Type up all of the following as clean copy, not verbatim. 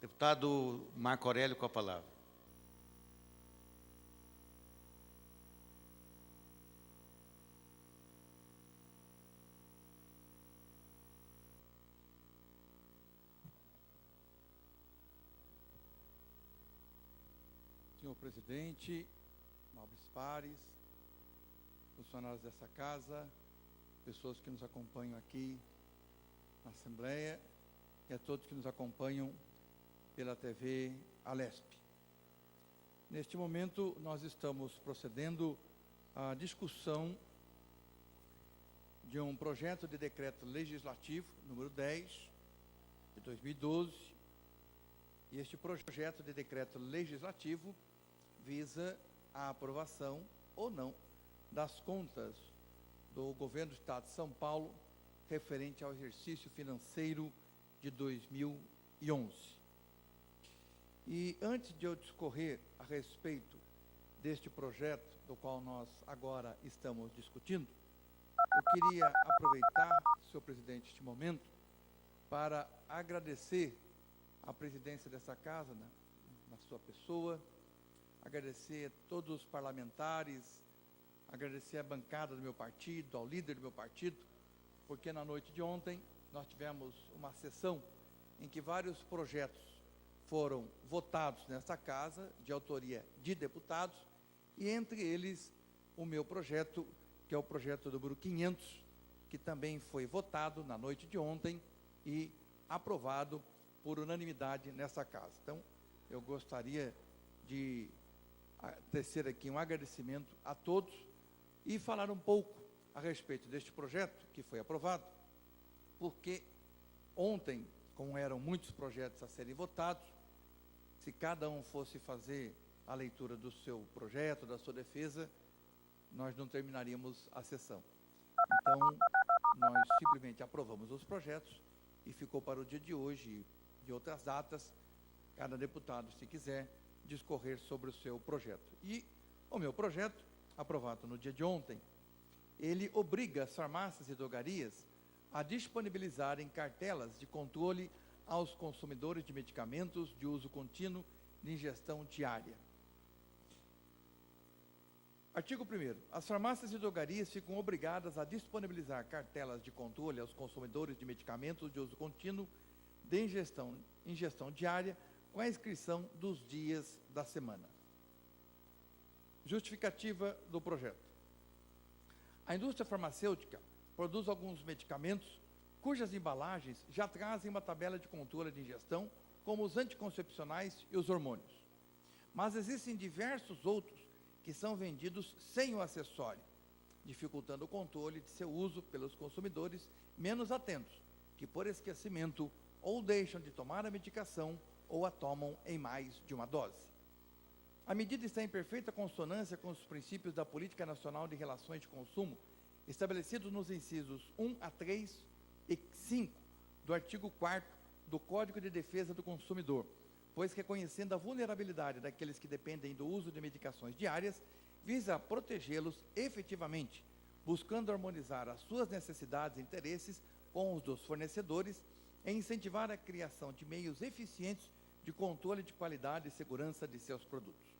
Deputado Marco Aurélio, com a palavra. Senhor presidente, nobres pares, funcionários dessa casa, pessoas que nos acompanham aqui na Assembleia e a todos que nos acompanham pela TV Alesp. Neste momento, nós estamos procedendo à discussão de um projeto de decreto legislativo, número 10, de 2012, e este projeto de decreto legislativo visa a aprovação ou não das contas do Governo do Estado de São Paulo referente ao exercício financeiro de 2011. E antes de eu discorrer a respeito deste projeto, do qual nós agora estamos discutindo, eu queria aproveitar, senhor presidente, este momento, para agradecer a presidência dessa casa, na sua pessoa, agradecer a todos os parlamentares, agradecer a bancada do meu partido, ao líder do meu partido, porque na noite de ontem nós tivemos uma sessão em que vários projetos foram votados nessa casa, de autoria de deputados, e entre eles o meu projeto, que é o projeto número 500, que também foi votado na noite de ontem e aprovado por unanimidade nessa casa. Então, eu gostaria de tecer aqui um agradecimento a todos e falar um pouco a respeito deste projeto que foi aprovado, porque ontem, como eram muitos projetos a serem votados, se cada um fosse fazer a leitura do seu projeto, da sua defesa, nós não terminaríamos a sessão. Então, nós simplesmente aprovamos os projetos e ficou para o dia de hoje e de outras datas, cada deputado, se quiser, discorrer sobre o seu projeto. E o meu projeto, aprovado no dia de ontem, ele obriga as farmácias e drogarias a disponibilizarem cartelas de controle aos consumidores de medicamentos de uso contínuo de ingestão diária. Artigo 1º. As farmácias e drogarias ficam obrigadas a disponibilizar cartelas de controle aos consumidores de medicamentos de uso contínuo de ingestão diária com a inscrição dos dias da semana. Justificativa do projeto. A indústria farmacêutica produz alguns medicamentos cujas embalagens já trazem uma tabela de controle de ingestão, como os anticoncepcionais e os hormônios. Mas existem diversos outros que são vendidos sem o acessório, dificultando o controle de seu uso pelos consumidores menos atentos, que por esquecimento ou deixam de tomar a medicação ou a tomam em mais de uma dose. A medida está em perfeita consonância com os princípios da Política Nacional de Relações de Consumo, estabelecidos nos incisos 1 a 3 e 5 do artigo 4º do Código de Defesa do Consumidor, pois reconhecendo a vulnerabilidade daqueles que dependem do uso de medicações diárias, visa protegê-los efetivamente, buscando harmonizar as suas necessidades e interesses com os dos fornecedores e incentivar a criação de meios eficientes de controle de qualidade e segurança de seus produtos.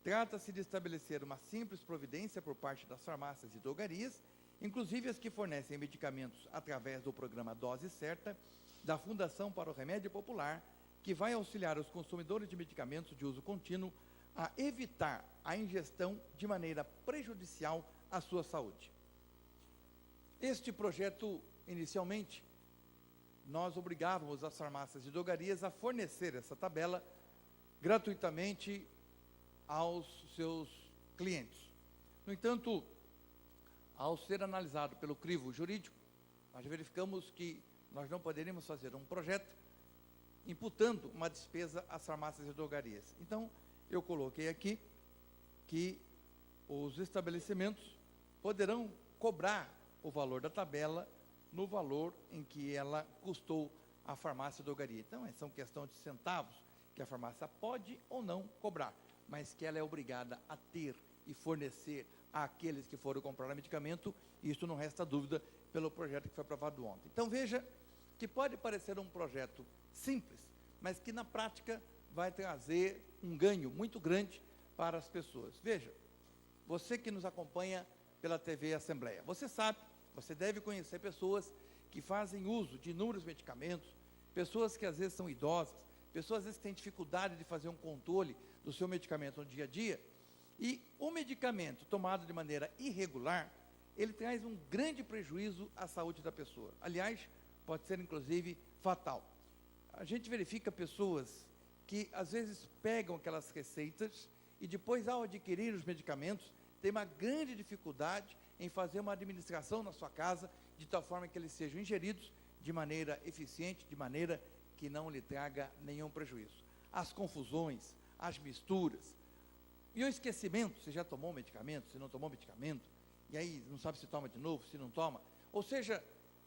Trata-se de estabelecer uma simples providência por parte das farmácias e drogarias, inclusive as que fornecem medicamentos através do programa Dose Certa, da Fundação para o Remédio Popular, que vai auxiliar os consumidores de medicamentos de uso contínuo a evitar a ingestão de maneira prejudicial à sua saúde. Este projeto, inicialmente, nós obrigávamos as farmácias e drogarias a fornecer essa tabela gratuitamente aos seus clientes. No entanto, ao ser analisado pelo crivo jurídico, nós verificamos que nós não poderíamos fazer um projeto imputando uma despesa às farmácias e drogarias. Então, eu coloquei aqui que os estabelecimentos poderão cobrar o valor da tabela no valor em que ela custou à farmácia e drogaria. Então, são questão de centavos que a farmácia pode ou não cobrar, mas que ela é obrigada a ter e fornecer àqueles que foram comprar o medicamento, e isso não resta dúvida pelo projeto que foi aprovado ontem. Então, veja que pode parecer um projeto simples, mas que na prática vai trazer um ganho muito grande para as pessoas. Veja, você que nos acompanha pela TV Assembleia, você sabe, você deve conhecer pessoas que fazem uso de inúmeros medicamentos, pessoas que às vezes são idosas, pessoas às vezes que têm dificuldade de fazer um controle do seu medicamento no dia a dia, e o medicamento tomado de maneira irregular, ele traz um grande prejuízo à saúde da pessoa. Aliás, pode ser inclusive fatal. A gente verifica pessoas que às vezes pegam aquelas receitas e depois, ao adquirir os medicamentos, tem uma grande dificuldade em fazer uma administração na sua casa, de tal forma que eles sejam ingeridos de maneira eficiente, de maneira que não lhe traga nenhum prejuízo. As confusões, as misturas, e o esquecimento, se já tomou medicamento, se não tomou medicamento, e aí não sabe se toma de novo, se não toma. Ou seja,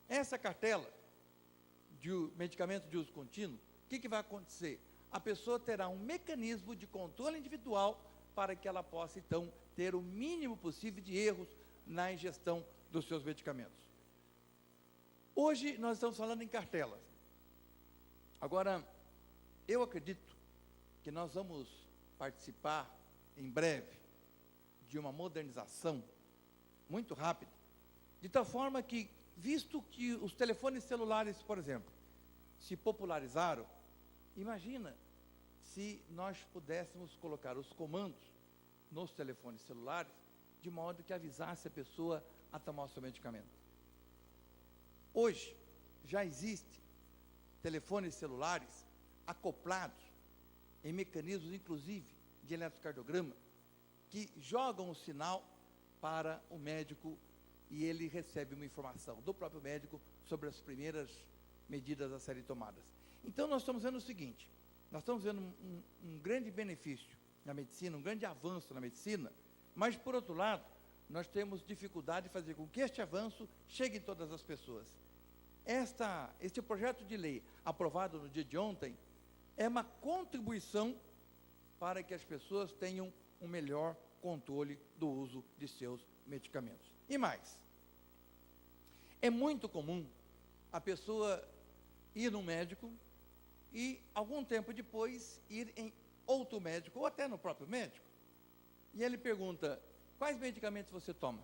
essa cartela de medicamento de uso contínuo, o que vai acontecer? A pessoa terá um mecanismo de controle individual para que ela possa, então, ter o mínimo possível de erros na ingestão dos seus medicamentos. Hoje, nós estamos falando em cartelas. Agora, eu acredito que nós vamos participar, em breve, de uma modernização muito rápida, de tal forma que, visto que os telefones celulares, por exemplo, se popularizaram, imagina se nós pudéssemos colocar os comandos nos telefones celulares, de modo que avisasse a pessoa a tomar o seu medicamento. Hoje, já existem telefones celulares acoplados em mecanismos, inclusive, de eletrocardiograma, que jogam o sinal para o médico e ele recebe uma informação do próprio médico sobre as primeiras medidas a serem tomadas. Então, nós estamos vendo o seguinte, nós estamos vendo um grande benefício na medicina, um grande avanço na medicina, mas, por outro lado, nós temos dificuldade de fazer com que este avanço chegue em todas as pessoas. Este projeto de lei, aprovado no dia de ontem, é uma contribuição para que as pessoas tenham um melhor controle do uso de seus medicamentos. E mais, é muito comum a pessoa ir no médico e, algum tempo depois, ir em outro médico, ou até no próprio médico, e ele pergunta, quais medicamentos você toma?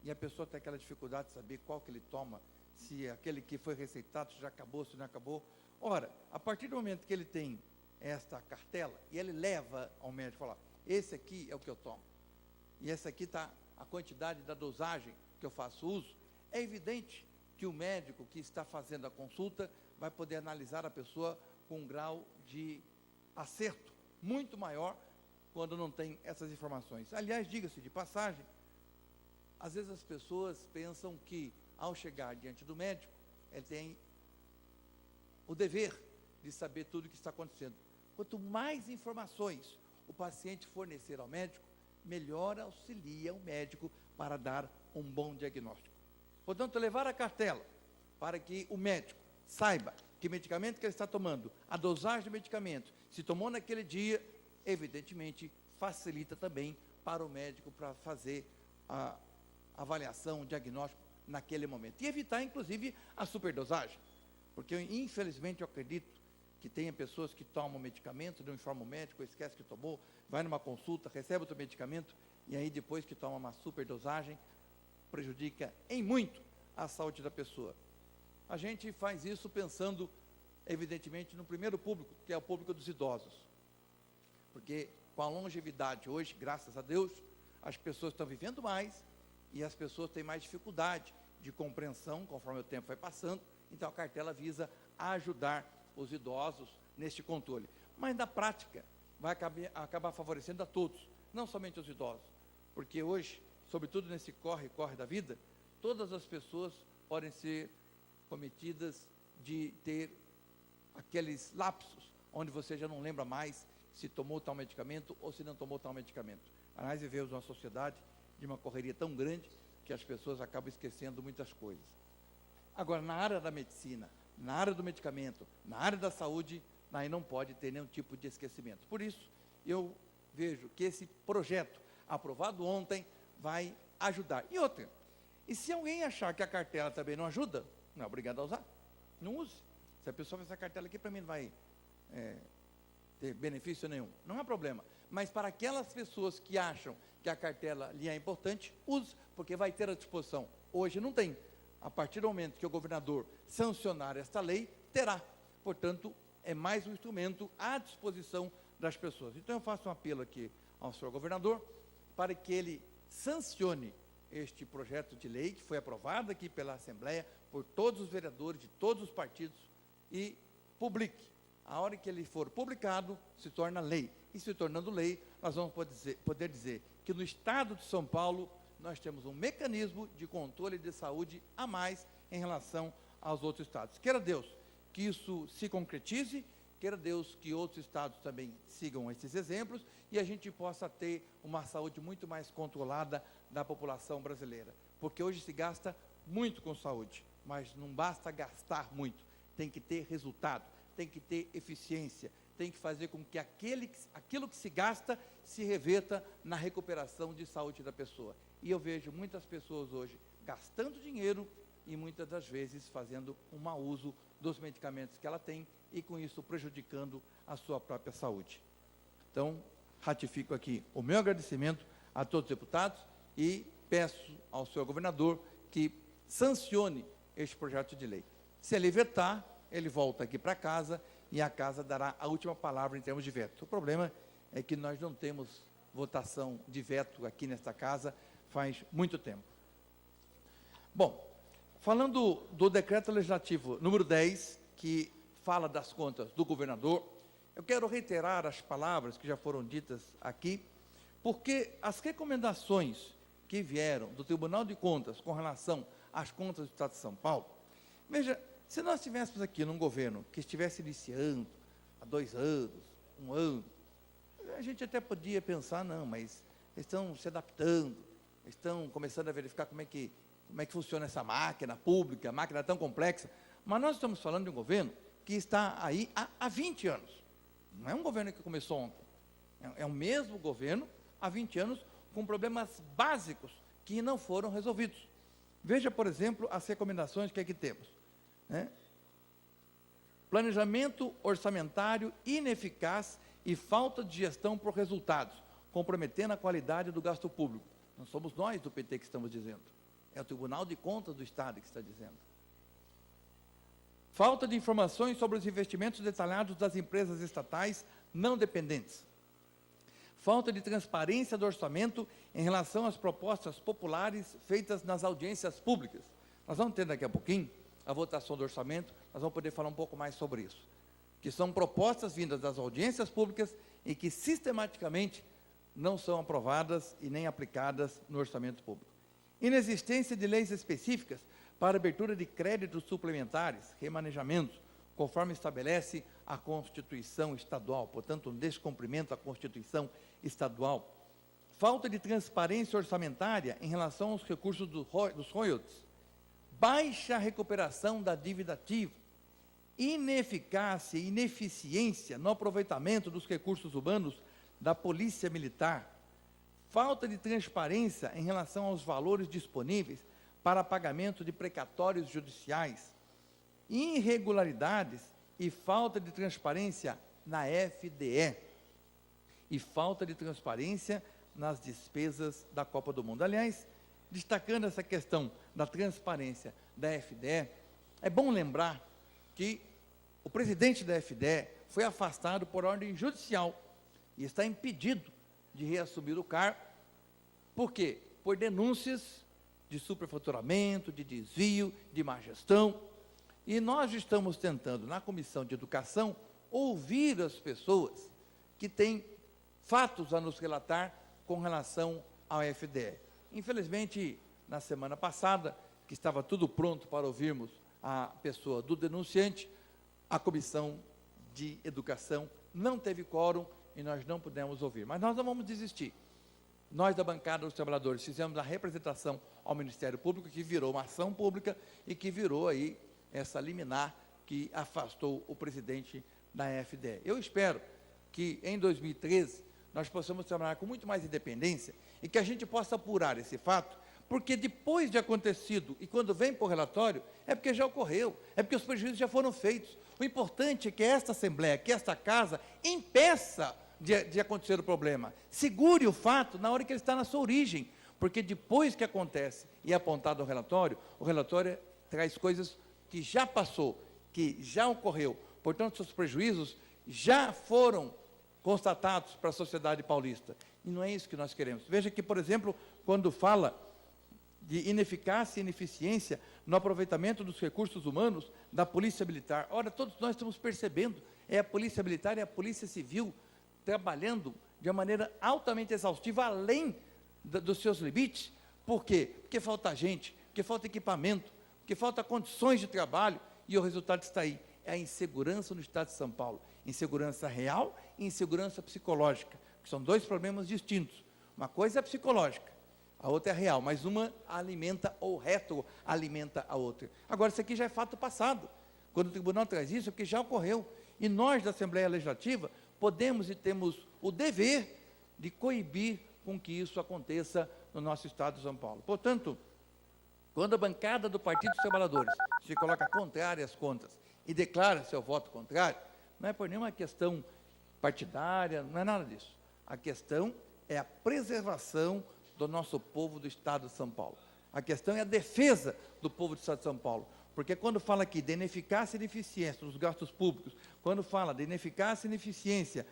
E a pessoa tem aquela dificuldade de saber qual que ele toma, se aquele que foi receitado já acabou, se não acabou. Ora, a partir do momento que ele tem esta cartela, e ele leva ao médico e fala, esse aqui é o que eu tomo, e essa aqui está a quantidade da dosagem que eu faço uso, é evidente que o médico que está fazendo a consulta vai poder analisar a pessoa com um grau de acerto muito maior quando não tem essas informações. Aliás, diga-se de passagem, às vezes as pessoas pensam que, ao chegar diante do médico, ele tem o dever de saber tudo o que está acontecendo. Quanto mais informações o paciente fornecer ao médico, melhor auxilia o médico para dar um bom diagnóstico. Portanto, levar a cartela para que o médico saiba que medicamento que ele está tomando, a dosagem do medicamento, se tomou naquele dia, evidentemente, facilita também para o médico para fazer a avaliação, o diagnóstico naquele momento. E evitar, inclusive, a superdosagem. Porque, infelizmente, eu acredito que tenha pessoas que tomam medicamento, não informam o médico, esquece que tomou, vai numa consulta, recebe outro medicamento, e aí depois que toma uma superdosagem, prejudica em muito a saúde da pessoa. A gente faz isso pensando, evidentemente, no primeiro público, que é o público dos idosos. Porque com a longevidade hoje, graças a Deus, as pessoas estão vivendo mais e as pessoas têm mais dificuldade de compreensão conforme o tempo vai passando. Então a cartela visa ajudar os idosos neste controle. Mas na prática vai acabar favorecendo a todos, não somente os idosos. Porque hoje, sobretudo nesse corre-corre da vida, todas as pessoas podem ser cometidas de ter aqueles lapsos, onde você já não lembra mais se tomou tal medicamento ou se não tomou tal medicamento. Nós vivemos uma sociedade de uma correria tão grande que as pessoas acabam esquecendo muitas coisas. Agora, na área da medicina, na área do medicamento, na área da saúde, aí não pode ter nenhum tipo de esquecimento. Por isso, eu vejo que esse projeto, aprovado ontem, vai ajudar. E outra, e se alguém achar que a cartela também não ajuda, não é obrigado a usar, não use. Se a pessoa faz essa cartela aqui, para mim não vai ter benefício nenhum. Não há problema. Mas para aquelas pessoas que acham que a cartela lhe é importante, use, porque vai ter à disposição. Hoje não tem. A partir do momento que o governador sancionar esta lei, terá. Portanto, é mais um instrumento à disposição das pessoas. Então, eu faço um apelo aqui ao senhor governador para que ele sancione este projeto de lei que foi aprovado aqui pela Assembleia por todos os vereadores de todos os partidos e publique. A hora que ele for publicado, se torna lei. E se tornando lei, nós vamos poder dizer que no estado de São Paulo nós temos um mecanismo de controle de saúde a mais em relação aos outros estados. Queira Deus que isso se concretize, queira Deus que outros estados também sigam esses exemplos e a gente possa ter uma saúde muito mais controlada da população brasileira. Porque hoje se gasta muito com saúde, mas não basta gastar muito, tem que ter resultado, tem que ter eficiência, tem que fazer com que aquilo que se gasta se reverta na recuperação de saúde da pessoa. E eu vejo muitas pessoas hoje gastando dinheiro e muitas das vezes fazendo um mau uso dos medicamentos que ela tem e com isso prejudicando a sua própria saúde. Então, ratifico aqui o meu agradecimento a todos os deputados e peço ao senhor governador que sancione este projeto de lei. Se ele vetar, ele volta aqui para casa e a casa dará a última palavra em termos de veto. O problema é que nós não temos votação de veto aqui nesta casa faz muito tempo. Bom, falando do decreto legislativo número 10, que fala das contas do governador, eu quero reiterar as palavras que já foram ditas aqui, porque as recomendações que vieram do Tribunal de Contas com relação às contas do Estado de São Paulo, veja, se nós estivéssemos aqui num governo que estivesse iniciando há 2 anos, 1 ano, a gente até podia pensar, não, mas eles estão se adaptando, estão começando a verificar como é que funciona essa máquina pública, máquina tão complexa, mas nós estamos falando de um governo que está aí há 20 anos, não é um governo que começou ontem, é o mesmo governo há 20 anos com problemas básicos que não foram resolvidos. Veja, por exemplo, as recomendações que aqui temos. Planejamento orçamentário ineficaz e falta de gestão por resultados, comprometendo a qualidade do gasto público. Não somos nós do PT que estamos dizendo, é o Tribunal de Contas do Estado que está dizendo. Falta de informações sobre os investimentos detalhados das empresas estatais não dependentes. Falta de transparência do orçamento em relação às propostas populares feitas nas audiências públicas. Nós vamos ter daqui a pouquinho a votação do orçamento, nós vamos poder falar um pouco mais sobre isso, que são propostas vindas das audiências públicas e que sistematicamente não são aprovadas e nem aplicadas no orçamento público. Inexistência de leis específicas para abertura de créditos suplementares, remanejamentos, conforme estabelece a Constituição Estadual, portanto, um descumprimento da Constituição Estadual. Falta de transparência orçamentária em relação aos recursos dos royalties. Baixa recuperação da dívida ativa, ineficácia e ineficiência no aproveitamento dos recursos humanos da Polícia Militar, falta de transparência em relação aos valores disponíveis para pagamento de precatórios judiciais, irregularidades e falta de transparência na FDE, e falta de transparência nas despesas da Copa do Mundo. Aliás, destacando essa questão da transparência da FDE, é bom lembrar que o presidente da FDE foi afastado por ordem judicial e está impedido de reassumir o cargo. Por quê? Por denúncias de superfaturamento, de desvio, de má gestão. E nós estamos tentando, na Comissão de Educação, ouvir as pessoas que têm fatos a nos relatar com relação ao FDE. Infelizmente, na semana passada, que estava tudo pronto para ouvirmos a pessoa do denunciante, a Comissão de Educação não teve quórum e nós não pudemos ouvir. Mas nós não vamos desistir. Nós, da bancada dos trabalhadores, fizemos a representação ao Ministério Público, que virou uma ação pública e que virou aí essa liminar que afastou o presidente da FDE. Eu espero que em 2013 nós possamos trabalhar com muito mais independência e que a gente possa apurar esse fato porque depois de acontecido, e quando vem para o relatório, é porque já ocorreu, é porque os prejuízos já foram feitos. O importante é que esta Assembleia, que esta Casa, impeça de acontecer o problema. Segure o fato na hora que ele está na sua origem, porque depois que acontece e é apontado o relatório traz coisas que já passou, que já ocorreu. Portanto, seus prejuízos já foram constatados para a sociedade paulista. E não é isso que nós queremos. Veja que, por exemplo, quando fala de ineficácia e ineficiência no aproveitamento dos recursos humanos da Polícia Militar. Ora, todos nós estamos percebendo, é a Polícia Militar e a Polícia Civil trabalhando de uma maneira altamente exaustiva, além dos seus limites. Por quê? Porque falta gente, porque falta equipamento, porque falta condições de trabalho, e o resultado está aí. É a insegurança no Estado de São Paulo. Insegurança real e insegurança psicológica, que são dois problemas distintos. Uma coisa é psicológica, a outra é real, mas uma alimenta ou retroalimenta a outra. Agora, isso aqui já é fato passado. Quando o tribunal traz isso, é porque já ocorreu. E nós, da Assembleia Legislativa, podemos e temos o dever de coibir com que isso aconteça no nosso Estado de São Paulo. Portanto, quando a bancada do Partido dos Trabalhadores se coloca contrária às contas e declara seu voto contrário, não é por nenhuma questão partidária, não é nada disso. A questão é a preservação do nosso povo do Estado de São Paulo. A questão é a defesa do povo do Estado de São Paulo. Porque quando fala aqui de ineficácia e ineficiência nos gastos públicos, quando fala de ineficácia e ineficiência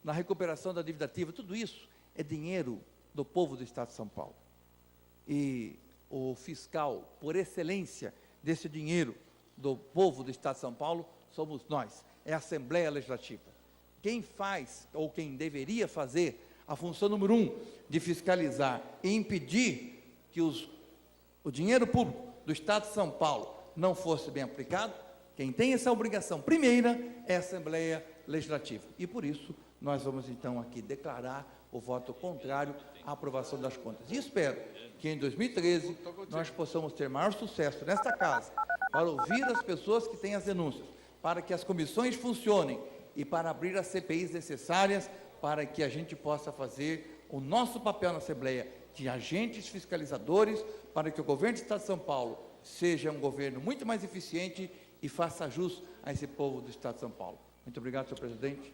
na recuperação da dívida ativa, tudo isso é dinheiro do povo do Estado de São Paulo. E o fiscal, por excelência, desse dinheiro do povo do Estado de São Paulo, somos nós, é a Assembleia Legislativa. Quem faz, ou quem deveria fazer, a função número 1, de fiscalizar e impedir que o dinheiro público do Estado de São Paulo não fosse bem aplicado, quem tem essa obrigação primeira é a Assembleia Legislativa. E por isso, nós vamos então aqui declarar o voto contrário à aprovação das contas. E espero que em 2013 nós possamos ter maior sucesso nesta casa, para ouvir as pessoas que têm as denúncias, para que as comissões funcionem e para abrir as CPIs necessárias para que a gente possa fazer o nosso papel na Assembleia de agentes fiscalizadores, para que o governo do Estado de São Paulo seja um governo muito mais eficiente e faça jus a esse povo do Estado de São Paulo. Muito obrigado, senhor presidente.